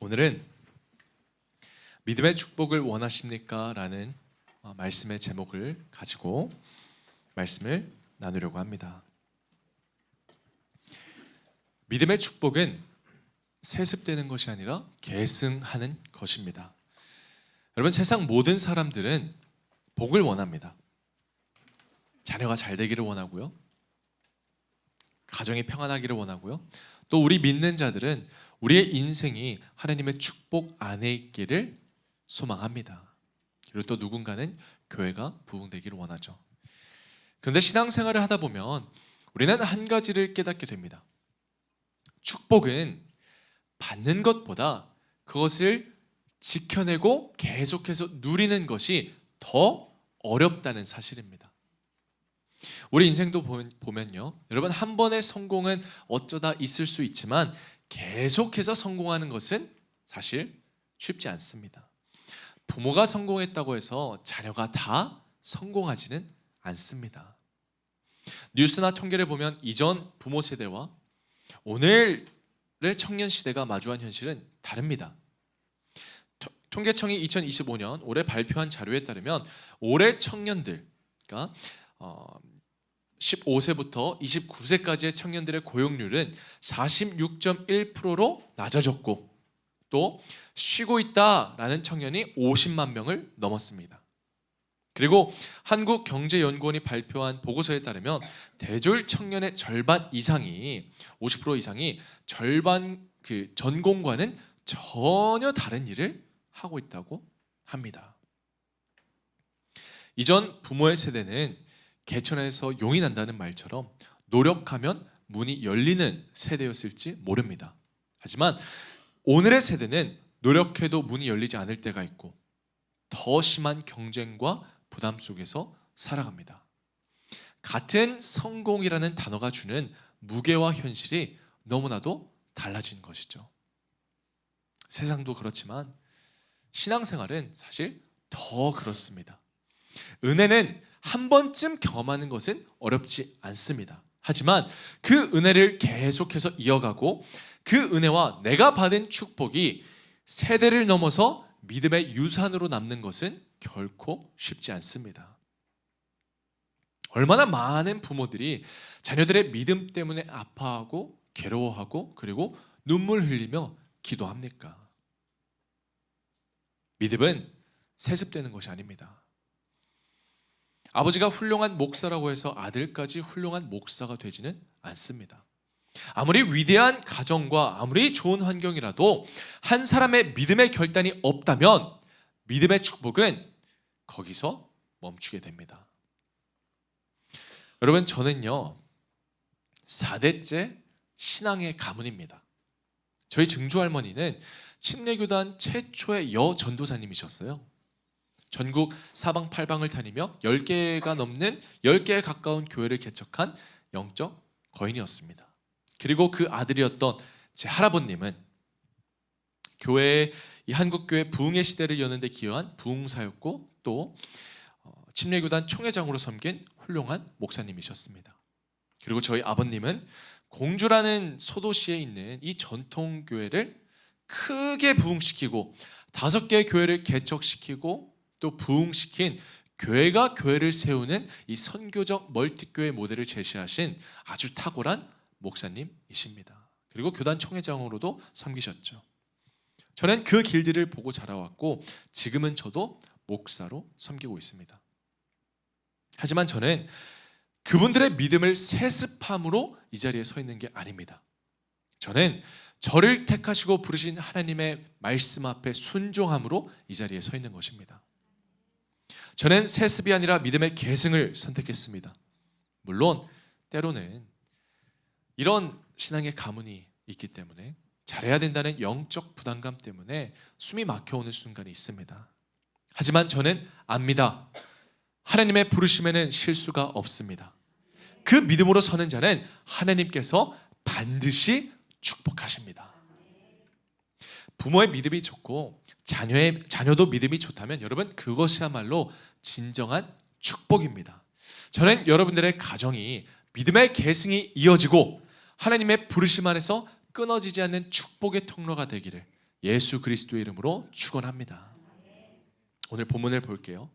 오늘은 믿음의 축복을 원하십니까? 라는 말씀의 제목을 가지고 말씀을 나누려고 합니다. 믿음의 축복은 세습되는 것이 아니라 계승하는 것입니다. 여러분, 세상 모든 사람들은 복을 원합니다. 자녀가 잘 되기를 원하고요, 가정이 평안하기를 원하고요, 또 우리 믿는 자들은 우리의 인생이 하나님의 축복 안에 있기를 소망합니다. 그리고 또 누군가는 교회가 부흥되기를 원하죠. 그런데 신앙생활을 하다 보면 우리는 한 가지를 깨닫게 됩니다. 축복은 받는 것보다 그것을 지켜내고 계속해서 누리는 것이 더 어렵다는 사실입니다. 우리 인생도 보면요, 여러분, 한 번의 성공은 어쩌다 있을 수 있지만 계속해서 성공하는 것은 사실 쉽지 않습니다. 부모가 성공했다고 해서 자녀가 다 성공하지는 않습니다. 뉴스나 통계를 보면 이전 부모 세대와 오늘의 청년 시대가 마주한 현실은 다릅니다. 통계청이 2025년 올해 발표한 자료에 따르면 올해 청년들, 그러니까 15세부터 29세까지의 청년들의 고용률은 46.1%로 낮아졌고, 또 쉬고 있다라는 청년이 50만 명을 넘었습니다. 그리고 한국경제연구원이 발표한 보고서에 따르면 대졸 청년의 절반 이상이 50% 이상이 전공과는 전혀 다른 일을 하고 있다고 합니다. 이전 부모의 세대는 개천에서 용이 난다는 말처럼 노력하면 문이 열리는 세대였을지 모릅니다. 하지만 오늘의 세대는 노력해도 문이 열리지 않을 때가 있고 더 심한 경쟁과 부담 속에서 살아갑니다. 같은 성공이라는 단어가 주는 무게와 현실이 너무나도 달라진 것이죠. 세상도 그렇지만 신앙생활은 사실 더 그렇습니다. 은혜는 한 번쯤 경험하는 것은 어렵지 않습니다. 하지만 그 은혜를 계속해서 이어가고 그 은혜와 내가 받은 축복이 세대를 넘어서 믿음의 유산으로 남는 것은 결코 쉽지 않습니다. 얼마나 많은 부모들이 자녀들의 믿음 때문에 아파하고 괴로워하고 그리고 눈물 흘리며 기도합니까? 믿음은 세습되는 것이 아닙니다. 아버지가 훌륭한 목사라고 해서 아들까지 훌륭한 목사가 되지는 않습니다. 아무리 위대한 가정과 아무리 좋은 환경이라도 한 사람의 믿음의 결단이 없다면 믿음의 축복은 거기서 멈추게 됩니다. 여러분, 저는요 4대째 신앙의 가문입니다. 저희 증조할머니는 침례교단 최초의 여전도사님이셨어요. 전국 사방팔방을 다니며 10개가 넘는 10개에 가까운 교회를 개척한 영적 거인이었습니다. 그리고 그 아들이었던 제 할아버님은 이 한국교회 부흥의 시대를 여는 데 기여한 부흥사였고 또 침례교단 총회장으로 섬긴 훌륭한 목사님이셨습니다. 그리고 저희 아버님은 공주라는 소도시에 있는 이 전통교회를 크게 부흥시키고 5개의 교회를 개척시키고 또 부흥시킨 교회가 교회를 세우는 이 선교적 멀티교회 모델을 제시하신 아주 탁월한 목사님이십니다. 그리고 교단 총회장으로도 섬기셨죠. 저는 그 길들을 보고 자라왔고 지금은 저도 목사로 섬기고 있습니다. 하지만 저는 그분들의 믿음을 세습함으로 이 자리에 서 있는 게 아닙니다. 저는 저를 택하시고 부르신 하나님의 말씀 앞에 순종함으로 이 자리에 서 있는 것입니다. 저는 세습이 아니라 믿음의 계승을 선택했습니다. 물론 때로는 이런 신앙의 가문이 있기 때문에 잘해야 된다는 영적 부담감 때문에 숨이 막혀오는 순간이 있습니다. 하지만 저는 압니다. 하나님의 부르심에는 실수가 없습니다. 그 믿음으로 서는 자는 하나님께서 반드시 축복하십니다. 부모의 믿음이 좋고 자녀도 믿음이 좋다면 여러분, 그것이야말로 진정한 축복입니다. 저는 여러분들의 가정이 믿음의 계승이 이어지고 하나님의 부르심 안에서 끊어지지 않는 축복의 통로가 되기를 예수 그리스도의 이름으로 축원합니다. 오늘 본문을 볼게요.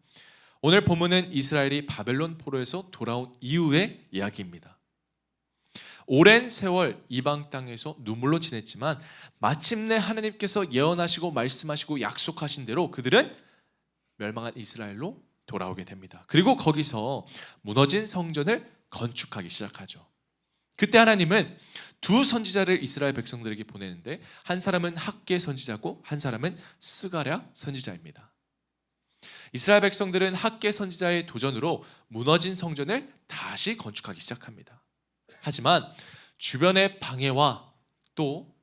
오늘 본문은 이스라엘이 바벨론 포로에서 돌아온 이후의 이야기입니다. 오랜 세월 이방 땅에서 눈물로 지냈지만 마침내 하나님께서 예언하시고 말씀하시고 약속하신 대로 그들은 멸망한 이스라엘로 돌아오게 됩니다. 그리고 거기서 무너진 성전을 건축하기 시작하죠. 그때 하나님은 두 선지자를 이스라엘 백성들에게 보내는데 한 사람은 학개 선지자고 한 사람은 스가랴 선지자입니다. 이스라엘 백성들은 학개 선지자의 도전으로 무너진 성전을 다시 건축하기 시작합니다. 하지만 주변의 방해와 또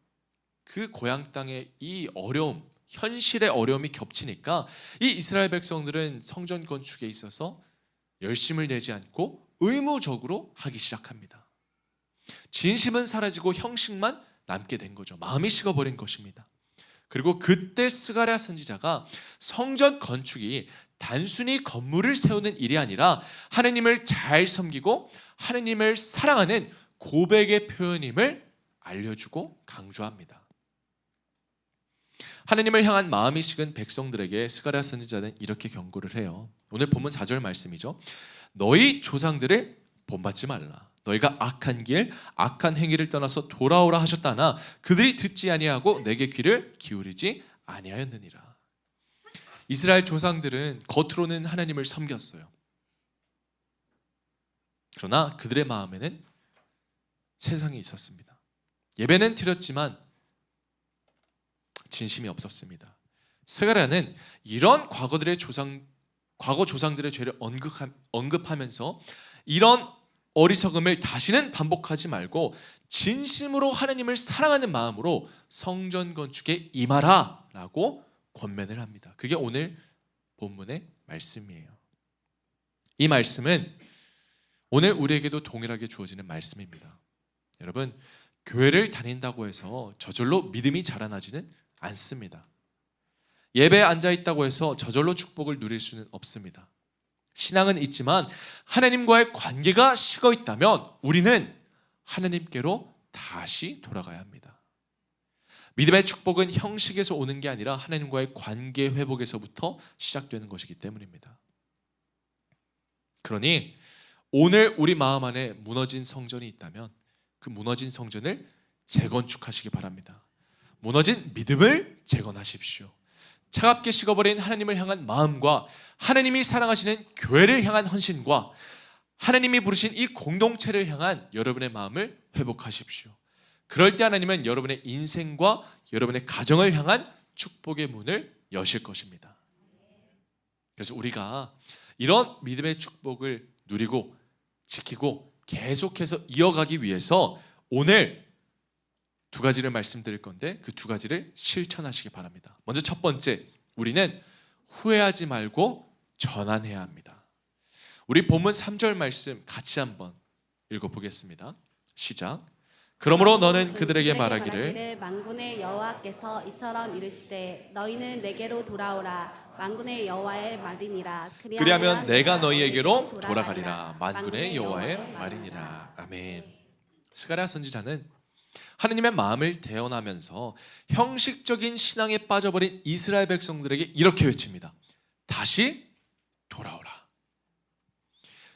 그 고향 땅의 이 어려움, 현실의 어려움이 겹치니까 이 이스라엘 백성들은 성전 건축에 있어서 열심을 내지 않고 의무적으로 하기 시작합니다. 진심은 사라지고 형식만 남게 된 거죠. 마음이 식어버린 것입니다. 그리고 그때 스가랴 선지자가 성전 건축이 단순히 건물을 세우는 일이 아니라 하나님을 잘 섬기고 하나님을 사랑하는 고백의 표현임을 알려주고 강조합니다. 하나님을 향한 마음이 식은 백성들에게 스가랴 선지자는 이렇게 경고를 해요. 오늘 본문 4절 말씀이죠. 너희 조상들을 본받지 말라. 너희가 악한 길, 악한 행위를 떠나서 돌아오라 하셨다나 그들이 듣지 아니하고 내게 귀를 기울이지 아니하였느니라. 이스라엘 조상들은 겉으로는 하나님을 섬겼어요. 그러나 그들의 마음에는 세상이 있었습니다. 예배는 드렸지만 진심이 없었습니다. 스가랴는 이런 과거 조상들의 죄를 언급하면서 이런 어리석음을 다시는 반복하지 말고 진심으로 하나님을 사랑하는 마음으로 성전 건축에 임하라 라고 권면을 합니다. 그게 오늘 본문의 말씀이에요. 이 말씀은 오늘 우리에게도 동일하게 주어지는 말씀입니다. 여러분, 교회를 다닌다고 해서 저절로 믿음이 자라나지는 않습니다. 예배에 앉아있다고 해서 저절로 축복을 누릴 수는 없습니다. 신앙은 있지만 하나님과의 관계가 식어있다면 우리는 하나님께로 다시 돌아가야 합니다. 믿음의 축복은 형식에서 오는 게 아니라 하나님과의 관계 회복에서부터 시작되는 것이기 때문입니다. 그러니 오늘 우리 마음 안에 무너진 성전이 있다면 그 무너진 성전을 재건축하시기 바랍니다. 무너진 믿음을 재건하십시오. 차갑게 식어버린 하나님을 향한 마음과 하나님이 사랑하시는 교회를 향한 헌신과 하나님이 부르신 이 공동체를 향한 여러분의 마음을 회복하십시오. 그럴 때 하나님은 여러분의 인생과 여러분의 가정을 향한 축복의 문을 여실 것입니다. 그래서 우리가 이런 믿음의 축복을 누리고 지키고 계속해서 이어가기 위해서 오늘 두 가지를 말씀드릴 건데 그 두 가지를 실천하시기 바랍니다. 먼저 첫 번째, 우리는 후회하지 말고 전환해야 합니다. 우리 본문 3절 말씀 같이 한번 읽어보겠습니다. 시작. 그러므로 너는 그들에게 말하기를 만군의 여호와께서 이처럼 이르시되 너희는 내게로 돌아오라. 만군의 여호와의 말이니라. 그리하면 내가 너희에게로 돌아가리라. 만군의 여호와의 말이니라. 아멘. 스가랴 선지자는 하나님의 마음을 대언하면서 형식적인 신앙에 빠져버린 이스라엘 백성들에게 이렇게 외칩니다. 다시 돌아오라.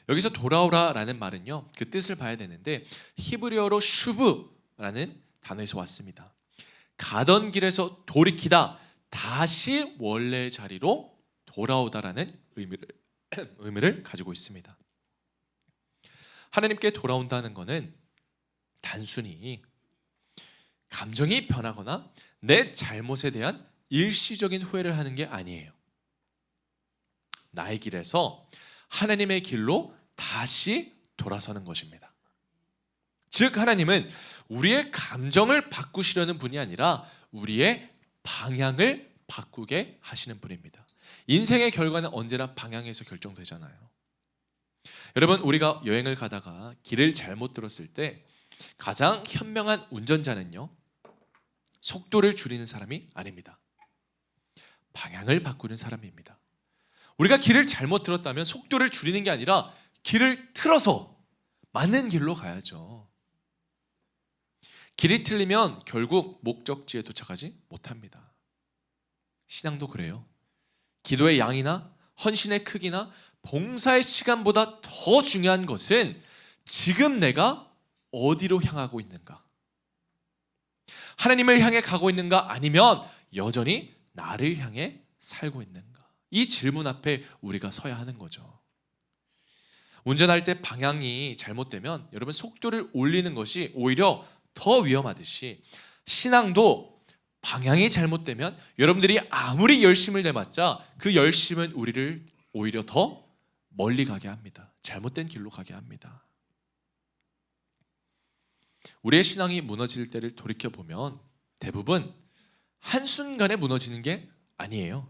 여기서 돌아오라라는 말은요, 그 뜻을 봐야 되는데 히브리어로 슈브라는 단어에서 왔습니다. 가던 길에서 돌이키다, 다시 원래 자리로 돌아오다라는 의미를 가지고 있습니다. 하나님께 돌아온다는 것은 단순히 감정이 변하거나 내 잘못에 대한 일시적인 후회를 하는 게 아니에요. 나의 길에서 하나님의 길로 다시 돌아서는 것입니다. 즉 하나님은 우리의 감정을 바꾸시려는 분이 아니라 우리의 방향을 바꾸게 하시는 분입니다. 인생의 결과는 언제나 방향에서 결정되잖아요. 여러분, 우리가 여행을 가다가 길을 잘못 들었을 때 가장 현명한 운전자는요, 속도를 줄이는 사람이 아닙니다. 방향을 바꾸는 사람입니다. 우리가 길을 잘못 들었다면 속도를 줄이는 게 아니라 길을 틀어서 맞는 길로 가야죠. 길이 틀리면 결국 목적지에 도착하지 못합니다. 신앙도 그래요. 기도의 양이나 헌신의 크기나 봉사의 시간보다 더 중요한 것은 지금 내가 어디로 향하고 있는가? 하나님을 향해 가고 있는가? 아니면 여전히 나를 향해 살고 있는가? 이 질문 앞에 우리가 서야 하는 거죠. 운전할 때 방향이 잘못되면 여러분 속도를 올리는 것이 오히려 더 위험하듯이 신앙도 방향이 잘못되면 여러분들이 아무리 열심을 내봤자 그 열심은 우리를 오히려 더 멀리 가게 합니다. 잘못된 길로 가게 합니다. 우리의 신앙이 무너질 때를 돌이켜보면 대부분 한순간에 무너지는 게 아니에요.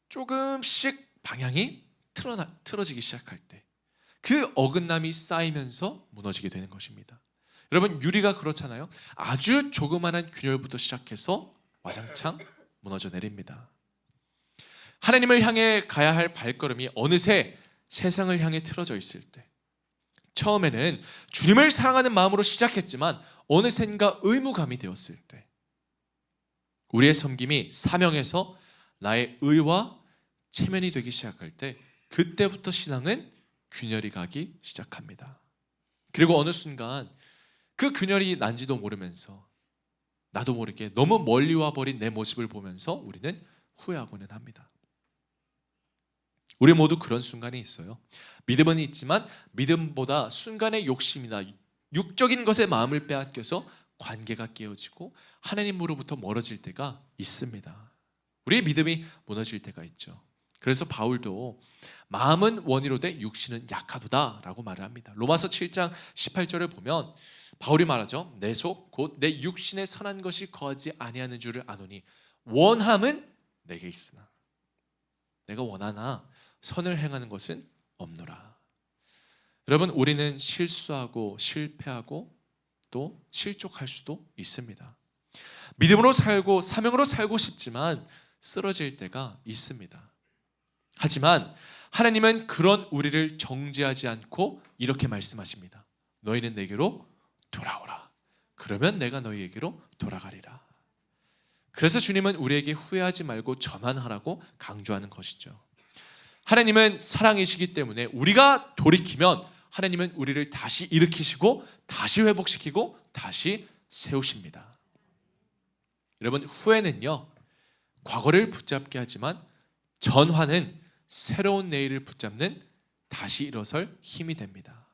조금씩 방향이 틀어지기 시작할 때 그 어긋남이 쌓이면서 무너지게 되는 것입니다. 여러분 유리가 그렇잖아요. 아주 조그마한 균열부터 시작해서 와장창 무너져 내립니다. 하나님을 향해 가야 할 발걸음이 어느새 세상을 향해 틀어져 있을 때 처음에는 주님을 사랑하는 마음으로 시작했지만 어느샌가 의무감이 되었을 때 우리의 섬김이 사명에서 나의 의와 체면이 되기 시작할 때 그때부터 신앙은 균열이 가기 시작합니다. 그리고 어느 순간 그 균열이 난지도 모르면서 나도 모르게 너무 멀리 와버린 내 모습을 보면서 우리는 후회하고는 합니다. 우리 모두 그런 순간이 있어요. 믿음은 있지만 믿음보다 순간의 욕심이나 육적인 것에 마음을 빼앗겨서 관계가 깨어지고 하나님으로부터 멀어질 때가 있습니다. 우리의 믿음이 무너질 때가 있죠. 그래서 바울도 마음은 원이로되 육신은 약하도다라고 말을 합니다. 로마서 7장 18절을 보면 바울이 말하죠. 내 속 곧 내 육신에 선한 것이 거하지 아니하는 줄을 아노니 원함은 내게 있으나 내가 원하나 선을 행하는 것은 없노라. 여러분 우리는 실수하고 실패하고 또 실족할 수도 있습니다. 믿음으로 살고 사명으로 살고 싶지만 쓰러질 때가 있습니다. 하지만 하나님은 그런 우리를 정죄하지 않고 이렇게 말씀하십니다. 너희는 내게로 돌아오라. 그러면 내가 너희에게로 돌아가리라. 그래서 주님은 우리에게 후회하지 말고 전환하라고 강조하는 것이죠. 하나님은 사랑이시기 때문에 우리가 돌이키면 하나님은 우리를 다시 일으키시고 다시 회복시키고 다시 세우십니다. 여러분 후회는요 과거를 붙잡게 하지만 전환은 새로운 내일을 붙잡는 다시 일어설 힘이 됩니다.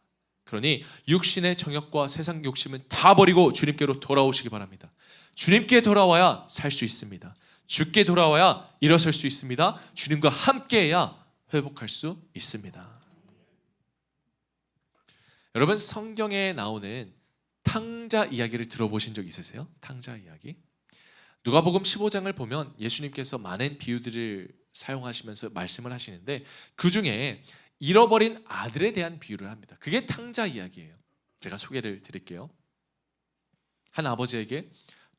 그러니 육신의 정욕과 세상 욕심은 다 버리고 주님께로 돌아오시기 바랍니다. 주님께 돌아와야 살 수 있습니다. 주께 돌아와야 일어설 수 있습니다. 주님과 함께해야 회복할 수 있습니다. 여러분 성경에 나오는 탕자 이야기를 들어보신 적 있으세요? 탕자 이야기? 누가복음 15장을 보면 예수님께서 많은 비유들을 사용하시면서 말씀을 하시는데 그 중에 잃어버린 아들에 대한 비유를 합니다. 그게 탕자 이야기예요. 제가 소개를 드릴게요. 한 아버지에게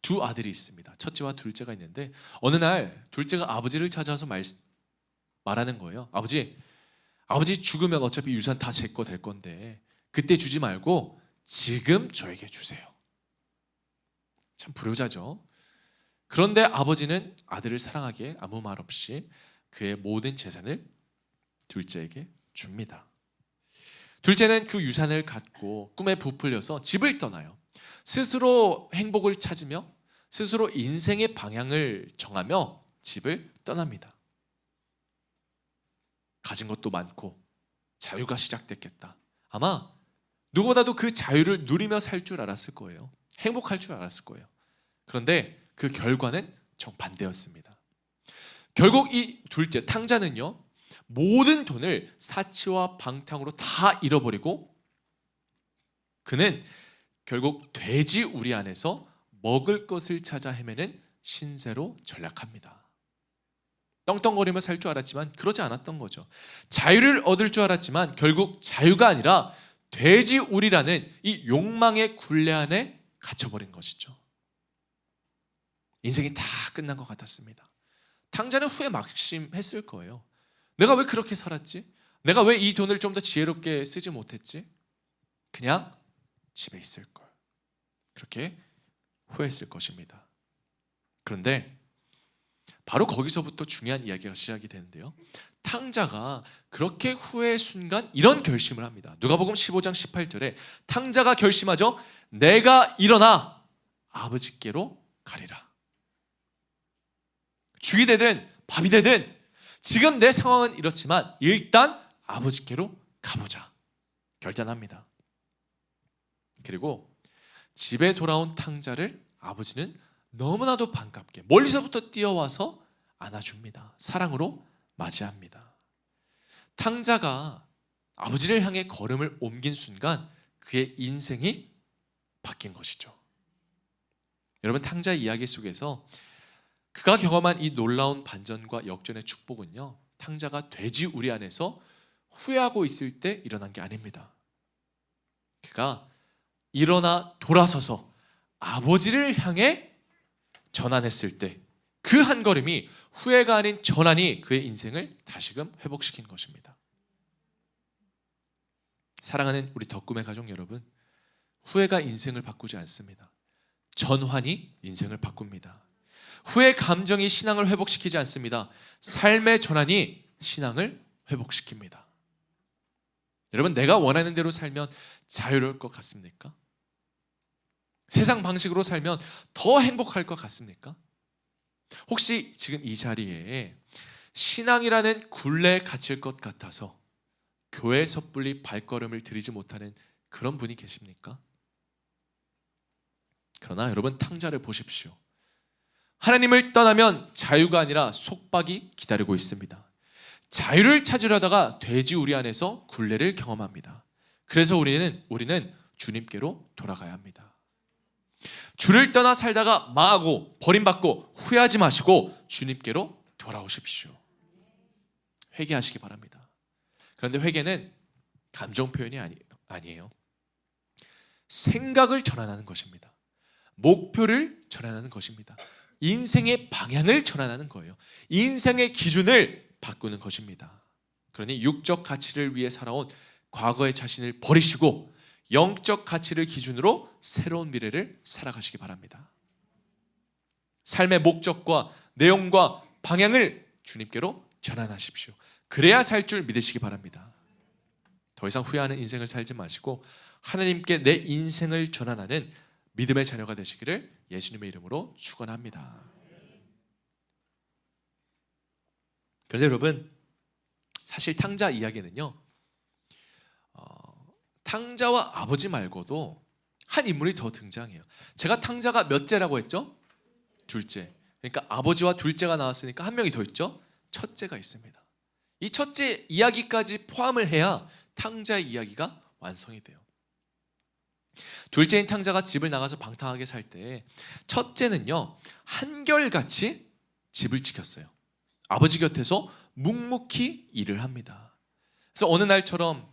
두 아들이 있습니다. 첫째와 둘째가 있는데 어느 날 둘째가 아버지를 찾아와서 말하는 거예요. 아버지 죽으면 어차피 유산 다 제 거 될 건데 그때 주지 말고 지금 저에게 주세요. 참 불효자죠. 그런데 아버지는 아들을 사랑하기에 아무 말 없이 그의 모든 재산을 둘째에게 줍니다. 둘째는 그 유산을 갖고 꿈에 부풀려서 집을 떠나요. 스스로 행복을 찾으며 스스로 인생의 방향을 정하며 집을 떠납니다. 가진 것도 많고 자유가 시작됐겠다. 아마 누구보다도 그 자유를 누리며 살 줄 알았을 거예요. 행복할 줄 알았을 거예요. 그런데 그 결과는 정반대였습니다. 결국 이 둘째 탕자는요 모든 돈을 사치와 방탕으로 다 잃어버리고 그는 결국 돼지 우리 안에서 먹을 것을 찾아 헤매는 신세로 전락합니다. 떵떵거리며 살 줄 알았지만 그러지 않았던 거죠. 자유를 얻을 줄 알았지만 결국 자유가 아니라 돼지 우리라는 이 욕망의 굴레 안에 갇혀버린 것이죠. 인생이 다 끝난 것 같았습니다. 탕자는 후회 막심했을 거예요. 내가 왜 그렇게 살았지? 내가 왜 이 돈을 좀 더 지혜롭게 쓰지 못했지? 그냥 집에 있을 걸. 그렇게 후회했을 것입니다. 그런데 바로 거기서부터 중요한 이야기가 시작이 되는데요. 탕자가 그렇게 후회의 순간 이런 결심을 합니다. 누가복음 15장 18절에 탕자가 결심하죠. 내가 일어나 아버지께로 가리라. 죽이 되든 밥이 되든 지금 내 상황은 이렇지만 일단 아버지께로 가보자 결단합니다. 그리고 집에 돌아온 탕자를 아버지는 너무나도 반갑게 멀리서부터 뛰어와서 안아줍니다. 사랑으로 맞이합니다. 탕자가 아버지를 향해 걸음을 옮긴 순간 그의 인생이 바뀐 것이죠. 여러분, 탕자의 이야기 속에서 그가 경험한 이 놀라운 반전과 역전의 축복은요, 탕자가 돼지 우리 안에서 후회하고 있을 때 일어난 게 아닙니다. 그가 일어나 돌아서서 아버지를 향해 전환했을 때 그 한 걸음이 후회가 아닌 전환이 그의 인생을 다시금 회복시킨 것입니다. 사랑하는 우리 덕꿈의 가족 여러분, 후회가 인생을 바꾸지 않습니다. 전환이 인생을 바꿉니다. 후회 감정이 신앙을 회복시키지 않습니다. 삶의 전환이 신앙을 회복시킵니다. 여러분, 내가 원하는 대로 살면 자유로울 것 같습니까? 세상 방식으로 살면 더 행복할 것 같습니까? 혹시 지금 이 자리에 신앙이라는 굴레에 갇힐 것 같아서 교회 섣불리 발걸음을 들이지 못하는 그런 분이 계십니까? 그러나 여러분, 탕자를 보십시오. 하나님을 떠나면 자유가 아니라 속박이 기다리고 있습니다. 자유를 찾으려다가 돼지 우리 안에서 굴레를 경험합니다. 그래서 우리는 주님께로 돌아가야 합니다. 주를 떠나 살다가 망하고 버림받고 후회하지 마시고 주님께로 돌아오십시오. 회개하시기 바랍니다. 그런데 회개는 감정 표현이 아니에요. 생각을 전환하는 것입니다. 목표를 전환하는 것입니다. 인생의 방향을 전환하는 거예요. 인생의 기준을 바꾸는 것입니다. 그러니 육적 가치를 위해 살아온 과거의 자신을 버리시고 영적 가치를 기준으로 새로운 미래를 살아가시기 바랍니다. 삶의 목적과 내용과 방향을 주님께로 전환하십시오. 그래야 살 줄 믿으시기 바랍니다. 더 이상 후회하는 인생을 살지 마시고 하나님께 내 인생을 전환하는 믿음의 자녀가 되시기를 예수님의 이름으로 축원합니다. 그런데 여러분, 사실 탕자 이야기는요, 탕자와 아버지 말고도 한 인물이 더 등장해요. 제가 탕자가 몇째라고 했죠? 둘째. 그러니까 아버지와 둘째가 나왔으니까 한 명이 더 있죠? 첫째가 있습니다. 이 첫째 이야기까지 포함을 해야 탕자의 이야기가 완성이 돼요. 둘째인 탕자가 집을 나가서 방탕하게 살 때 첫째는요, 한결같이 집을 지켰어요. 아버지 곁에서 묵묵히 일을 합니다. 그래서 어느 날처럼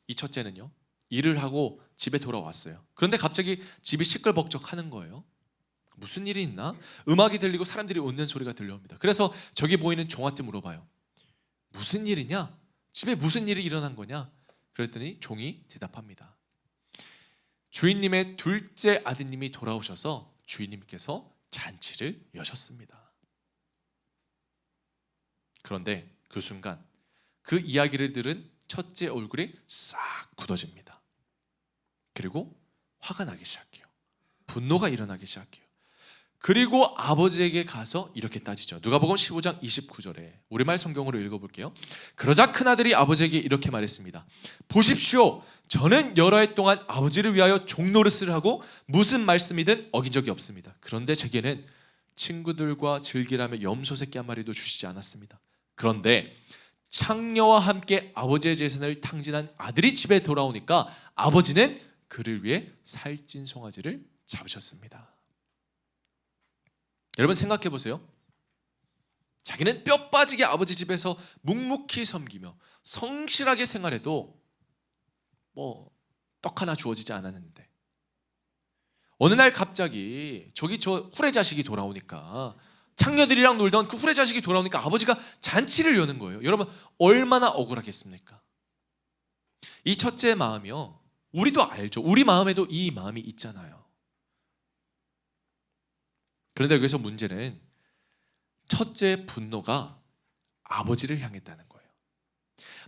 이 첫째는요, 일을 하고 집에 돌아왔어요. 그런데 갑자기 집이 시끌벅적하는 거예요. 무슨 일이 있나? 음악이 들리고 사람들이 웃는 소리가 들려옵니다. 그래서 저기 보이는 종한테 물어봐요. 무슨 일이냐? 집에 무슨 일이 일어난 거냐? 그랬더니 종이 대답합니다. 주인님의 둘째 아드님이 돌아오셔서 주인님께서 잔치를 여셨습니다. 그런데 그 순간 그 이야기를 들은 첫째 얼굴이 싹 굳어집니다. 그리고 화가 나기 시작해요. 분노가 일어나기 시작해요. 그리고 아버지에게 가서 이렇게 따지죠. 누가복음 15장 29절에 우리말 성경으로 읽어볼게요. 그러자 큰아들이 아버지에게 이렇게 말했습니다. 보십시오, 저는 여러 해 동안 아버지를 위하여 종노릇을 하고 무슨 말씀이든 어긴 적이 없습니다. 그런데 제게는 친구들과 즐기라며 염소 새끼 한 마리도 주시지 않았습니다. 그런데 창녀와 함께 아버지의 재산을 탕진한 아들이 집에 돌아오니까 아버지는 그를 위해 살찐 송아지를 잡으셨습니다. 여러분, 생각해 보세요. 자기는 뼈 빠지게 아버지 집에서 묵묵히 섬기며 성실하게 생활해도 떡 하나 주어지지 않았는데 어느 날 갑자기 저기 저 후레 자식이 돌아오니까, 창녀들이랑 놀던 그 후레 자식이 돌아오니까 아버지가 잔치를 여는 거예요. 여러분, 얼마나 억울하겠습니까? 이 첫째의 마음이요, 우리도 알죠. 우리 마음에도 이 마음이 있잖아요. 그런데 여기서 문제는 첫째의 분노가 아버지를 향했다는 거예요.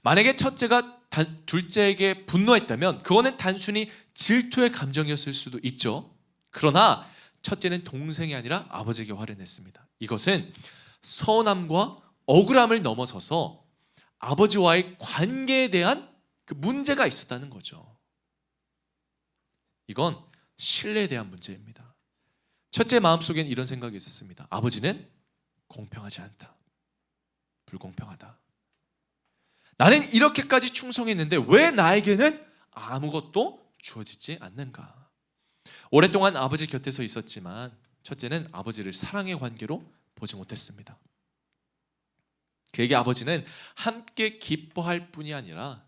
만약에 첫째가 둘째에게 분노했다면 그거는 단순히 질투의 감정이었을 수도 있죠. 그러나 첫째는 동생이 아니라 아버지에게 화를 냈습니다. 이것은 서운함과 억울함을 넘어서서 아버지와의 관계에 대한 그 문제가 있었다는 거죠. 이건 신뢰에 대한 문제입니다. 첫째 마음속엔 이런 생각이 있었습니다. 아버지는 공평하지 않다. 불공평하다. 나는 이렇게까지 충성했는데 왜 나에게는 아무것도 주어지지 않는가? 오랫동안 아버지 곁에서 있었지만 첫째는 아버지를 사랑의 관계로 보지 못했습니다. 그에게 아버지는 함께 기뻐할 뿐이 아니라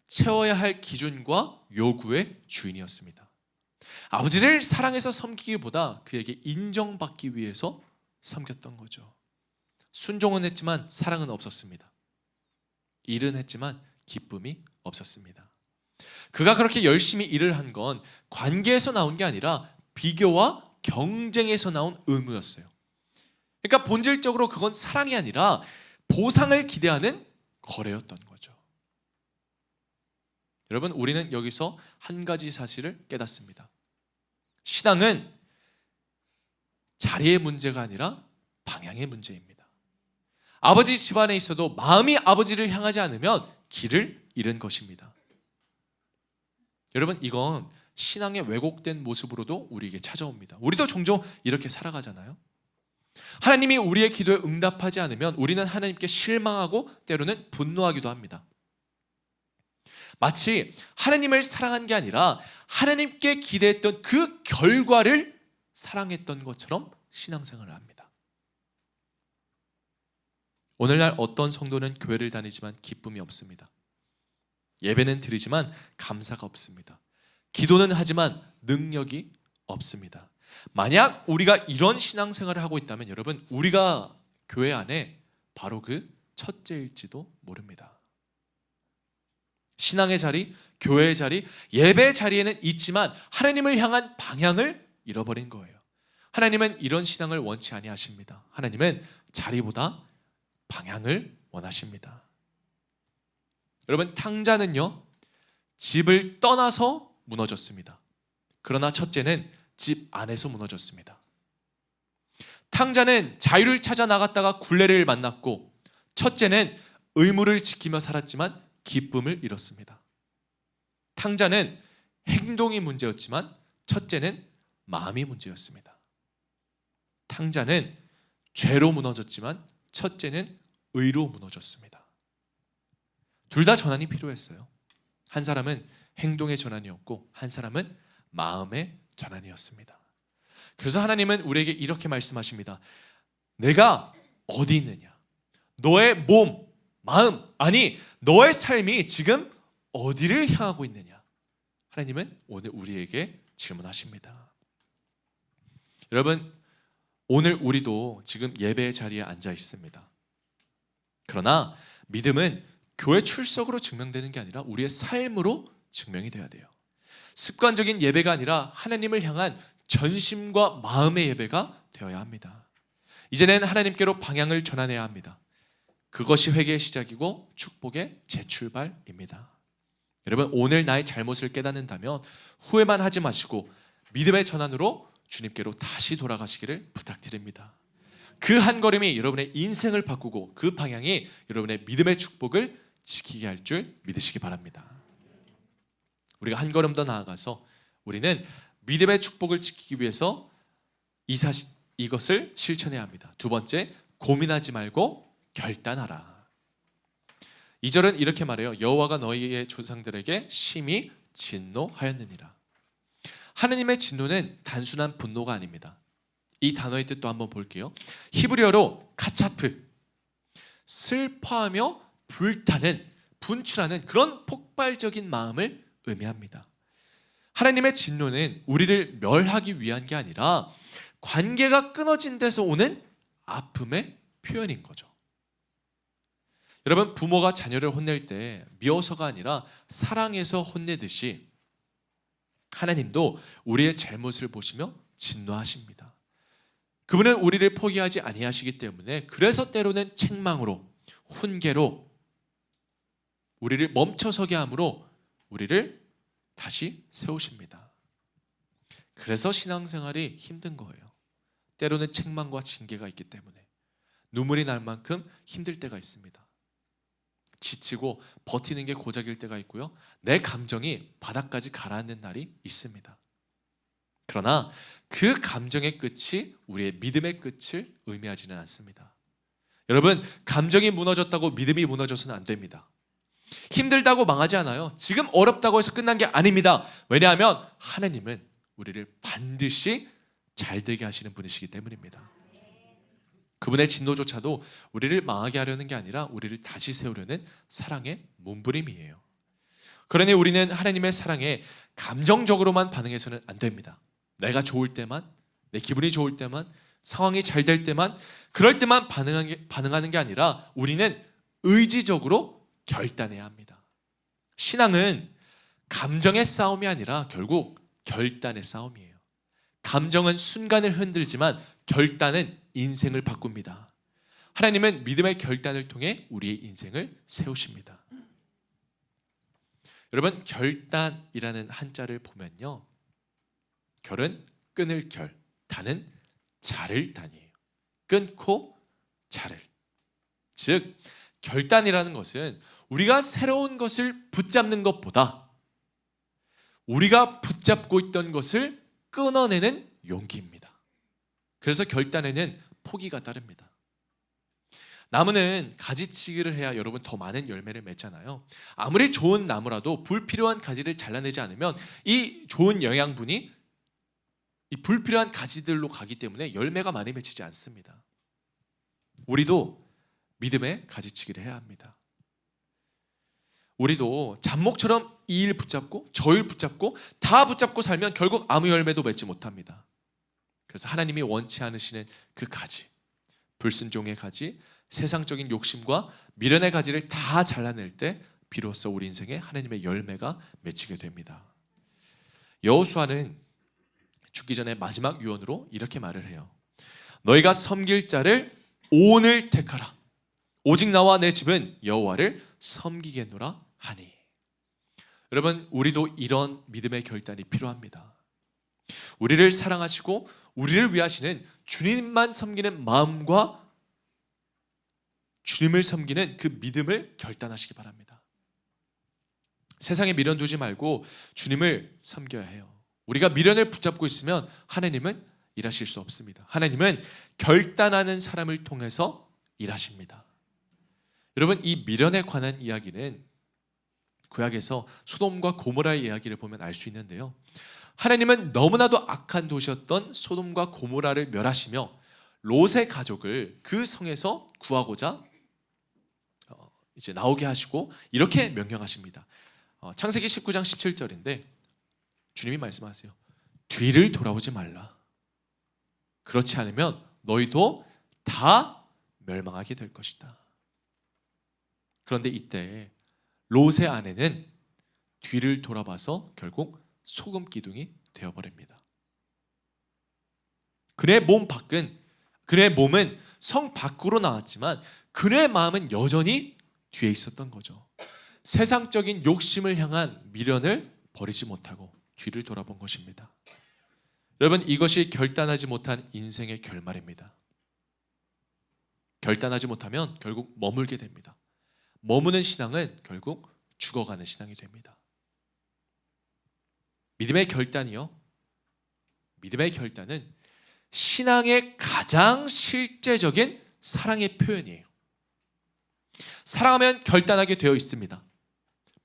채워야 할 기준과 요구의 주인이었습니다. 아버지를 사랑해서 섬기기보다 그에게 인정받기 위해서 섬겼던 거죠. 순종은 했지만 사랑은 없었습니다. 일은 했지만 기쁨이 없었습니다. 그가 그렇게 열심히 일을 한 건 관계에서 나온 게 아니라 비교와 경쟁에서 나온 의무였어요. 그러니까 본질적으로 그건 사랑이 아니라 보상을 기대하는 거래였던 거죠. 여러분, 우리는 여기서 한 가지 사실을 깨닫습니다. 신앙은 자리의 문제가 아니라 방향의 문제입니다. 아버지 집안에 있어도 마음이 아버지를 향하지 않으면 길을 잃은 것입니다. 여러분, 이건 신앙의 왜곡된 모습으로도 우리에게 찾아옵니다. 우리도 종종 이렇게 살아가잖아요. 하나님이 우리의 기도에 응답하지 않으면 우리는 하나님께 실망하고 때로는 분노하기도 합니다. 마치 하나님을 사랑한 게 아니라 하나님께 기대했던 그 결과를 사랑했던 것처럼 신앙생활을 합니다. 오늘날 어떤 성도는 교회를 다니지만 기쁨이 없습니다. 예배는 드리지만 감사가 없습니다. 기도는 하지만 능력이 없습니다. 만약 우리가 이런 신앙생활을 하고 있다면 여러분, 우리가 교회 안에 바로 그 첫째일지도 모릅니다. 신앙의 자리, 교회의 자리, 예배의 자리에는 있지만 하나님을 향한 방향을 잃어버린 거예요. 하나님은 이런 신앙을 원치 아니하십니다. 하나님은 자리보다 방향을 원하십니다. 여러분, 탕자는요, 집을 떠나서 무너졌습니다. 그러나 첫째는 집 안에서 무너졌습니다. 탕자는 자유를 찾아 나갔다가 굴레를 만났고, 첫째는 의무를 지키며 살았지만 기쁨을 잃었습니다. 탕자는 행동이 문제였지만 첫째는 마음이 문제였습니다. 탕자는 죄로 무너졌지만 첫째는 의로 무너졌습니다. 둘 다 전환이 필요했어요. 한 사람은 행동의 전환이었고 한 사람은 마음의 전환이었습니다. 그래서 하나님은 우리에게 이렇게 말씀하십니다. 내가 어디 있느냐? 너의 몸, 마음, 아니 너의 삶이 지금 어디를 향하고 있느냐? 하나님은 오늘 우리에게 질문하십니다. 여러분, 오늘 우리도 지금 예배의 자리에 앉아 있습니다. 그러나 믿음은 교회 출석으로 증명되는 게 아니라 우리의 삶으로 증명이 돼야 돼요. 습관적인 예배가 아니라 하나님을 향한 전심과 마음의 예배가 되어야 합니다. 이제는 하나님께로 방향을 전환해야 합니다. 그것이 회개의 시작이고 축복의 재출발입니다. 여러분, 오늘 나의 잘못을 깨닫는다면 후회만 하지 마시고 믿음의 전환으로 주님께로 다시 돌아가시기를 부탁드립니다. 그 한 걸음이 여러분의 인생을 바꾸고 그 방향이 여러분의 믿음의 축복을 지키게 할 줄 믿으시기 바랍니다. 우리가 한 걸음 더 나아가서 우리는 믿음의 축복을 지키기 위해서 이것을 실천해야 합니다. 두 번째, 고민하지 말고 결단하라. 2절은 이렇게 말해요. 여호와가 너희의 조상들에게 심히 진노하였느니라. 하느님의 진노는 단순한 분노가 아닙니다. 이 단어의 뜻도 한번 볼게요. 히브리어로 카차프, 슬퍼하며 불타는, 분출하는 그런 폭발적인 마음을 의미합니다. 하나님의 진노는 우리를 멸하기 위한 게 아니라 관계가 끊어진 데서 오는 아픔의 표현인 거죠. 여러분, 부모가 자녀를 혼낼 때 미워서가 아니라 사랑해서 혼내듯이 하나님도 우리의 잘못을 보시며 진노하십니다. 그분은 우리를 포기하지 아니하시기 때문에 그래서 때로는 책망으로, 훈계로 우리를 멈춰서게 함으로 우리를 다시 세우십니다. 그래서 신앙생활이 힘든 거예요. 때로는 책망과 징계가 있기 때문에 눈물이 날 만큼 힘들 때가 있습니다. 지치고 버티는 게 고작일 때가 있고요. 내 감정이 바닥까지 가라앉는 날이 있습니다. 그러나 그 감정의 끝이 우리의 믿음의 끝을 의미하지는 않습니다. 여러분, 감정이 무너졌다고 믿음이 무너져서는 안 됩니다. 힘들다고 망하지 않아요. 지금 어렵다고 해서 끝난 게 아닙니다. 왜냐하면 하나님은 우리를 반드시 잘 되게 하시는 분이시기 때문입니다. 그분의 진노조차도 우리를 망하게 하려는 게 아니라 우리를 다시 세우려는 사랑의 몸부림이에요. 그러니 우리는 하나님의 사랑에 감정적으로만 반응해서는 안 됩니다. 내가 좋을 때만, 내 기분이 좋을 때만, 상황이 잘 될 때만, 그럴 때만 반응하는 게 아니라 우리는 의지적으로 결단해야 합니다. 신앙은 감정의 싸움이 아니라 결국 결단의 싸움이에요. 감정은 순간을 흔들지만 결단은 인생을 바꿉니다. 하나님은 믿음의 결단을 통해 우리의 인생을 세우십니다. 여러분, 결단이라는 한자를 보면요, 결은 끊을 결, 단은 자를 단이에요. 끊고 자를. 즉, 결단이라는 것은 우리가 새로운 것을 붙잡는 것보다 우리가 붙잡고 있던 것을 끊어내는 용기입니다. 그래서 결단에는 포기가 따릅니다. 나무는 가지치기를 해야 여러분 더 많은 열매를 맺잖아요. 아무리 좋은 나무라도 불필요한 가지를 잘라내지 않으면 이 좋은 영양분이 이 불필요한 가지들로 가기 때문에 열매가 많이 맺히지 않습니다. 우리도 믿음의 가지치기를 해야 합니다. 우리도 잡목처럼 이 일 붙잡고 저 일 붙잡고 다 붙잡고 살면 결국 아무 열매도 맺지 못합니다. 그래서 하나님이 원치 않으시는 그 가지, 불순종의 가지, 세상적인 욕심과 미련의 가지를 다 잘라낼 때 비로소 우리 인생에 하나님의 열매가 맺히게 됩니다. 여호수아는 죽기 전에 마지막 유언으로 이렇게 말을 해요. 너희가 섬길 자를 오늘 택하라. 오직 나와 내 집은 여호와를 섬기겠노라 하니. 여러분, 우리도 이런 믿음의 결단이 필요합니다. 우리를 사랑하시고 우리를 위하시는 주님만 섬기는 마음과 주님을 섬기는 그 믿음을 결단하시기 바랍니다. 세상에 미련 두지 말고 주님을 섬겨야 해요. 우리가 미련을 붙잡고 있으면 하나님은 일하실 수 없습니다. 하나님은 결단하는 사람을 통해서 일하십니다. 여러분, 이 미련에 관한 이야기는 구약에서 소돔과 고모라의 이야기를 보면 알 수 있는데요. 하나님은 너무나도 악한 도시였던 소돔과 고모라를 멸하시며 롯의 가족을 그 성에서 구하고자 이제 나오게 하시고 이렇게 명령하십니다. 창세기 19장 17절인데 주님이 말씀하세요. 뒤를 돌아오지 말라. 그렇지 않으면 너희도 다 멸망하게 될 것이다. 그런데 이때 롯의 아내는 뒤를 돌아봐서 결국 소금 기둥이 되어버립니다. 그의 몸은 성 밖으로 나왔지만 그의 마음은 여전히 뒤에 있었던 거죠. 세상적인 욕심을 향한 미련을 버리지 못하고 뒤를 돌아본 것입니다. 여러분, 이것이 결단하지 못한 인생의 결말입니다. 결단하지 못하면 결국 머물게 됩니다. 머무는 신앙은 결국 죽어가는 신앙이 됩니다. 믿음의 결단이요. 믿음의 결단은 신앙의 가장 실제적인 사랑의 표현이에요. 사랑하면 결단하게 되어 있습니다.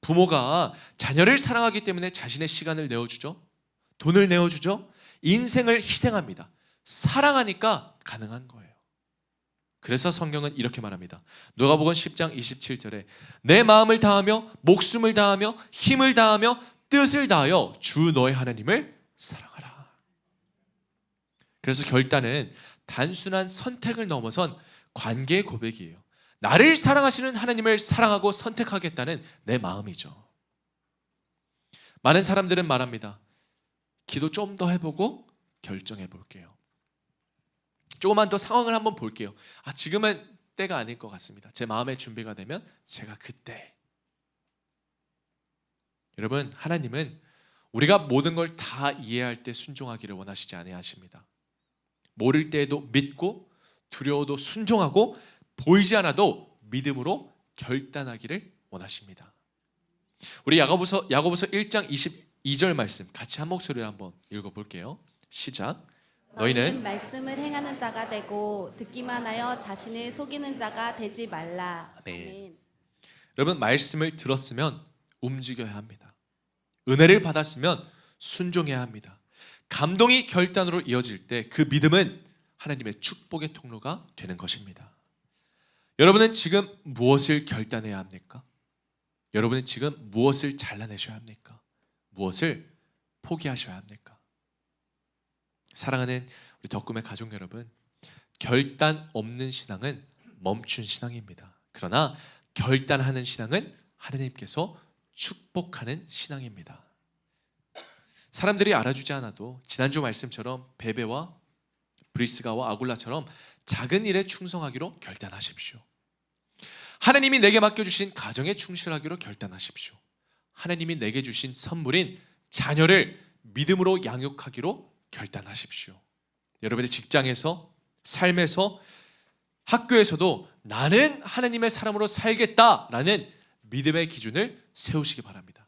부모가 자녀를 사랑하기 때문에 자신의 시간을 내어주죠. 돈을 내어주죠. 인생을 희생합니다. 사랑하니까 가능한 거예요. 그래서 성경은 이렇게 말합니다. 누가복음 10장 27절에 내 마음을 다하며 목숨을 다하며 힘을 다하며 뜻을 다하여 주 너의 하나님을 사랑하라. 그래서 결단은 단순한 선택을 넘어선 관계의 고백이에요. 나를 사랑하시는 하나님을 사랑하고 선택하겠다는 내 마음이죠. 많은 사람들은 말합니다. 기도 좀 더 해보고 결정해 볼게요. 조금만 더 상황을 한번 볼게요. 지금은 때가 아닐 것 같습니다. 제 마음의 준비가 되면 제가 그때. 여러분, 하나님은 우리가 모든 걸 다 이해할 때 순종하기를 원하시지 아니하십니다. 모를 때에도 믿고 두려워도 순종하고 보이지 않아도 믿음으로 결단하기를 원하십니다. 우리 야고보서 1장 22절 말씀 같이 한 목소리로 한번 읽어볼게요. 시작. 너희는 말씀을 행하는 자가 되고 듣기만 하여 자신을 속이는 자가 되지 말라. 아멘. 여러분, 말씀을 들었으면 움직여야 합니다. 은혜를 받았으면 순종해야 합니다. 감동이 결단으로 이어질 때 그 믿음은 하나님의 축복의 통로가 되는 것입니다. 여러분은 지금 무엇을 결단해야 합니까? 여러분은 지금 무엇을 잘라내셔야 합니까? 무엇을 포기하셔야 합니까? 사랑하는 우리 덕금의 가족 여러분, 결단 없는 신앙은 멈춘 신앙입니다. 그러나 결단하는 신앙은 하나님께서 축복하는 신앙입니다. 사람들이 알아주지 않아도 지난주 말씀처럼 베베와 브리스가와 아굴라처럼 작은 일에 충성하기로 결단하십시오. 하나님이 내게 맡겨주신 가정에 충실하기로 결단하십시오. 하나님이 내게 주신 선물인 자녀를 믿음으로 양육하기로 결단하십시오. 여러분의 직장에서, 삶에서, 학교에서도 나는 하나님의 사람으로 살겠다라는 믿음의 기준을 세우시기 바랍니다.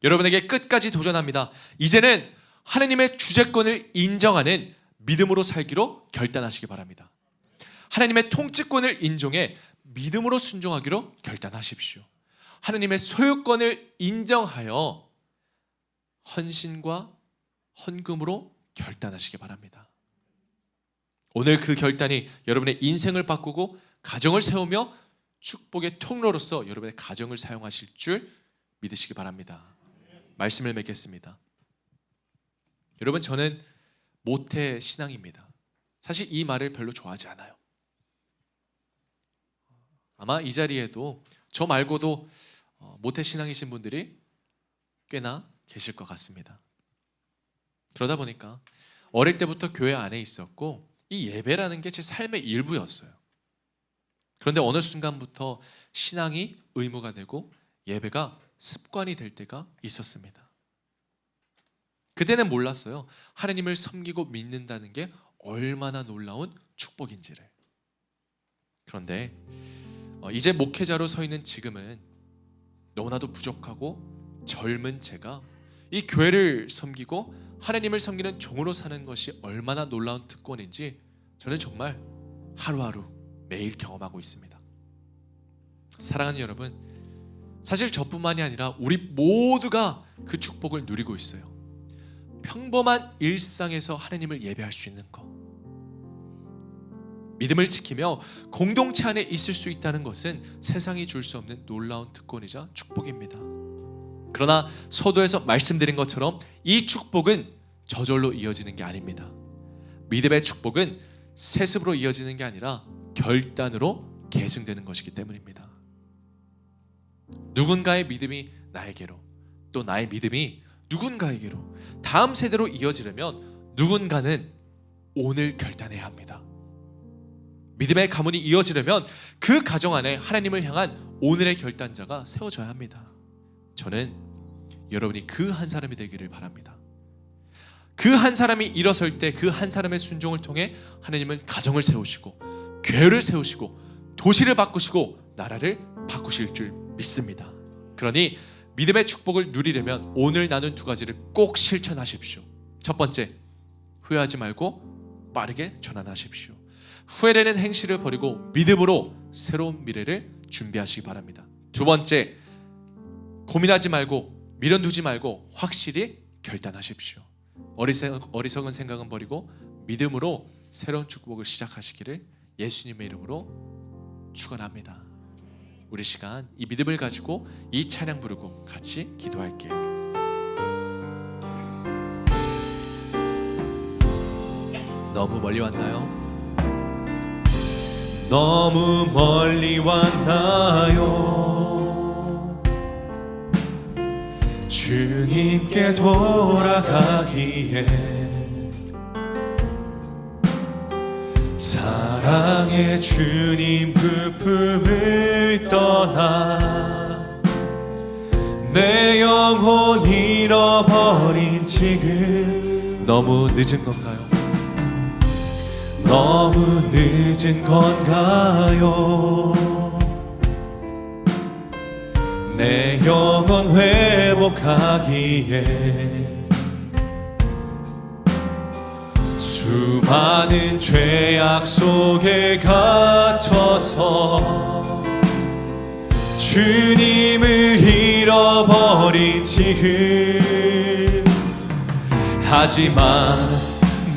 여러분에게 끝까지 도전합니다. 이제는 하나님의 주재권을 인정하는 믿음으로 살기로 결단하시기 바랍니다. 하나님의 통치권을 인정해 믿음으로 순종하기로 결단하십시오. 하나님의 소유권을 인정하여 헌신과 헌금으로 결단하시기 바랍니다. 오늘 그 결단이 여러분의 인생을 바꾸고 가정을 세우며 축복의 통로로서 여러분의 가정을 사용하실 줄 믿으시기 바랍니다. 말씀을 맺겠습니다. 여러분, 저는 모태 신앙입니다. 사실 이 말을 별로 좋아하지 않아요. 아마 이 자리에도 저 말고도 모태 신앙이신 분들이 꽤나 계실 것 같습니다. 그러다 보니까 어릴 때부터 교회 안에 있었고 이 예배라는 게 제 삶의 일부였어요. 그런데 어느 순간부터 신앙이 의무가 되고 예배가 습관이 될 때가 있었습니다. 그때는 몰랐어요. 하나님을 섬기고 믿는다는 게 얼마나 놀라운 축복인지를. 그런데 이제 목회자로 서 있는 지금은 너무나도 부족하고 젊은 제가 이 교회를 섬기고 하나님을 섬기는 종으로 사는 것이 얼마나 놀라운 특권인지 저는 정말 하루하루 매일 경험하고 있습니다. 사랑하는 여러분, 사실 저뿐만이 아니라 우리 모두가 그 축복을 누리고 있어요. 평범한 일상에서 하나님을 예배할 수 있는 것, 믿음을 지키며 공동체 안에 있을 수 있다는 것은 세상이 줄 수 없는 놀라운 특권이자 축복입니다. 그러나 서두에서 말씀드린 것처럼 이 축복은 저절로 이어지는 게 아닙니다. 믿음의 축복은 세습으로 이어지는 게 아니라 결단으로 계승되는 것이기 때문입니다. 누군가의 믿음이 나에게로, 또 나의 믿음이 누군가에게로, 다음 세대로 이어지려면 누군가는 오늘 결단해야 합니다. 믿음의 가문이 이어지려면 그 가정 안에 하나님을 향한 오늘의 결단자가 세워져야 합니다. 저는 여러분이 그 한 사람이 되기를 바랍니다. 그 한 사람이 일어설 때 그 한 사람의 순종을 통해 하나님은 가정을 세우시고 교회를 세우시고 도시를 바꾸시고 나라를 바꾸실 줄 믿습니다. 그러니 믿음의 축복을 누리려면 오늘 나눈 두 가지를 꼭 실천하십시오. 첫 번째, 후회하지 말고 빠르게 전환하십시오. 후회되는 행실을 버리고 믿음으로 새로운 미래를 준비하시기 바랍니다. 두 번째, 고민하지 말고 미련두지 말고 확실히 결단하십시오. 어리석은 생각은 버리고 믿음으로 새로운 축복을 시작하시기를 예수님의 이름으로 축원합니다. 우리 시간 이 믿음을 가지고 이 찬양 부르고 같이 기도할게요. 너무 멀리 왔나요? 너무 멀리 왔나요? 주님께 돌아가기에 세상에 주님 그 품을 떠나 내 영혼 잃어버린 지금 너무 늦은 건가요? 너무 늦은 건가요? 내 영혼 회복하기에 수많은 죄악 속에 갇혀서 주님을 잃어버린 지금 하지만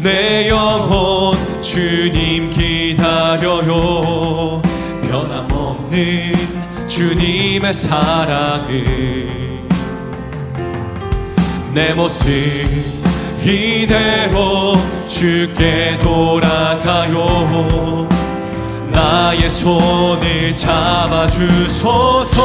내 영혼 주님 기다려요. 변함없는 주님의 사랑을 내 모습 이대로 주께 돌아가요. 나의 손을 잡아주소서.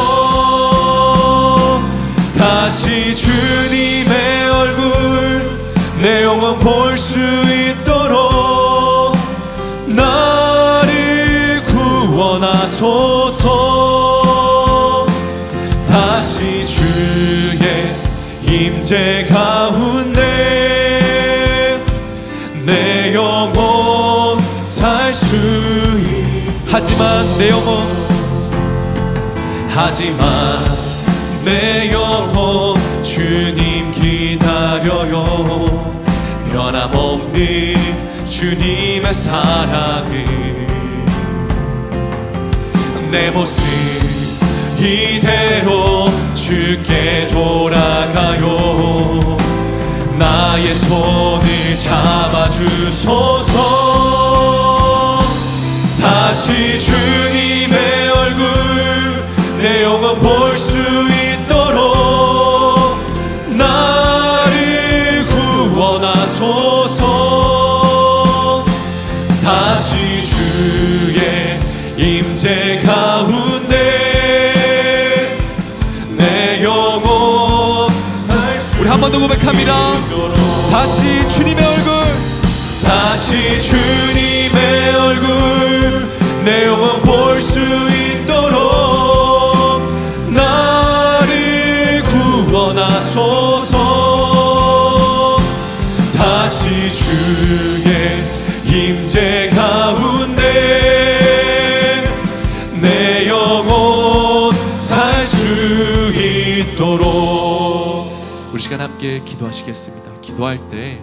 다시 주님의 얼굴 내 영혼 볼 수 있도록 나를 구원하소서. 다시 주의 임재 가운데 내 영혼 살 수 하지만 내 영혼 주님 기다려요. 변함없는 주님의 사랑을 내 모습 이대로 주께 돌아가요. 나의 손을 잡아주소서. 다시 주님의 얼굴 내 영혼 볼 수 있도록 나를 구원하소서. 다시 주의 임재 가운데 내 영혼 살 수 우리 한 번 더 고백합니다. 다시 주님의 얼굴, 다시 주님의 얼굴 내 영혼 볼 수 있도록 나를 구원하소서. 다시 주의 임재 가운데 내 영혼 살 수 있도록. 우리 시간 함께 기도하시겠습니다. 기도할 때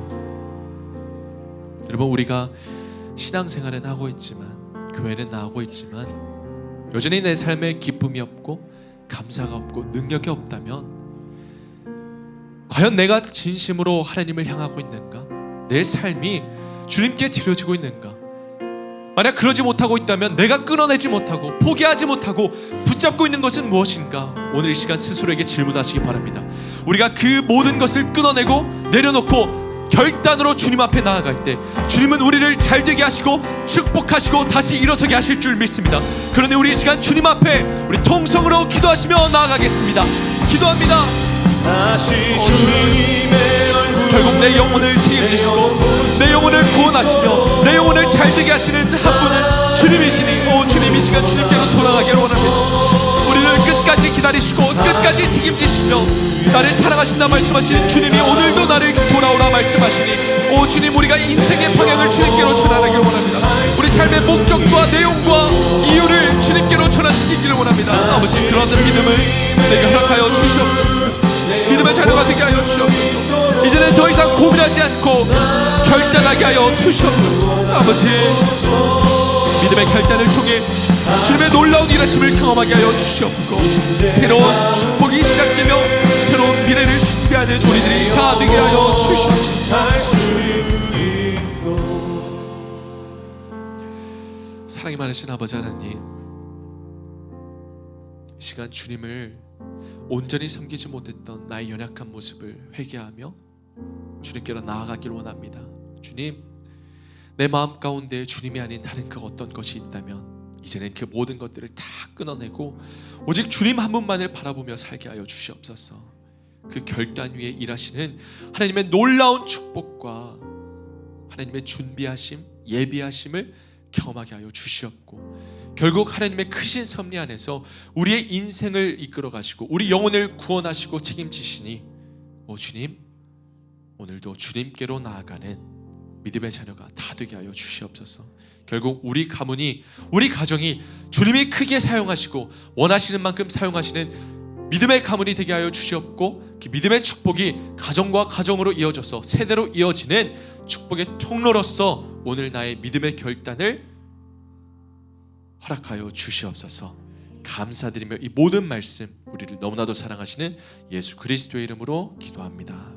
여러분, 우리가 신앙생활은 하고 있지만, 교회는 나오고 있지만 여전히 내 삶에 기쁨이 없고 감사가 없고 능력이 없다면 과연 내가 진심으로 하나님을 향하고 있는가? 내 삶이 주님께 드려지고 있는가? 만약 그러지 못하고 있다면 내가 끊어내지 못하고 포기하지 못하고 붙잡고 있는 것은 무엇인가? 오늘 이 시간 스스로에게 질문하시기 바랍니다. 우리가 그 모든 것을 끊어내고 내려놓고 결단으로 주님 앞에 나아갈 때 주님은 우리를 잘되게 하시고 축복하시고 다시 일어서게 하실 줄 믿습니다. 그런데 우리 이 시간 주님 앞에 우리 통성으로 기도하시며 나아가겠습니다. 기도합니다. 다시 주님의 얼굴 결국 내 영혼을 책임지시고 내 영혼을 구원하시며 내 영혼을 잘되게 하시는 한 분은 주님이시니, 오 주님, 이 시간 주님께로 돌아가기를 원합니다. 우리를 끝까지 기다리시고 끝까지 책임지시며 나를 사랑하신다 말씀하시는 주님이 오늘도 나를 돌아오라 말씀하시니, 오 주님, 우리가 인생의 방향을 주님께로 전환하기를 원합니다. 우리 삶의 목적과 내용과 이유를 주님께로 전환시키기를 원합니다. 아버지, 그러한 믿음을 내게 허락하여 주시옵소서. 믿음의 자녀가 되게 하여 주시옵소서. 이제는 더 이상 고민하지 않고 결단하게 하여 주시옵소서. 아버지, 믿음의 결단을 통해 주님의 놀라운 일하심을 경험하게 하여 주시옵고 새로운 축복이 시작되며 새로운 미래를 준비하는 우리들이 다 되게 하여 주시옵소서. 사랑이 많으신 아버지 하나님, 이 시간 주님을 온전히 섬기지 못했던 나의 연약한 모습을 회개하며 주님께로 나아가기를 원합니다. 주님, 내 마음 가운데 주님이 아닌 다른 그 어떤 것이 있다면 이제는 그 모든 것들을 다 끊어내고 오직 주님 한 분만을 바라보며 살게 하여 주시옵소서. 그 결단 위에 일하시는 하나님의 놀라운 축복과 하나님의 준비하심, 예비하심을 경험하게 하여 주시옵고, 결국 하나님의 크신 섭리 안에서 우리의 인생을 이끌어 가시고 우리 영혼을 구원하시고 책임지시니 주님, 오늘도 주님께로 나아가는 믿음의 자녀가 다 되게 하여 주시옵소서. 결국 우리 가문이, 우리 가정이 주님이 크게 사용하시고 원하시는 만큼 사용하시는 믿음의 가문이 되게 하여 주시옵고, 그 믿음의 축복이 가정과 가정으로 이어져서 세대로 이어지는 축복의 통로로서 오늘 나의 믿음의 결단을 허락하여 주시옵소서. 감사드리며 이 모든 말씀 우리를 너무나도 사랑하시는 예수 그리스도의 이름으로 기도합니다.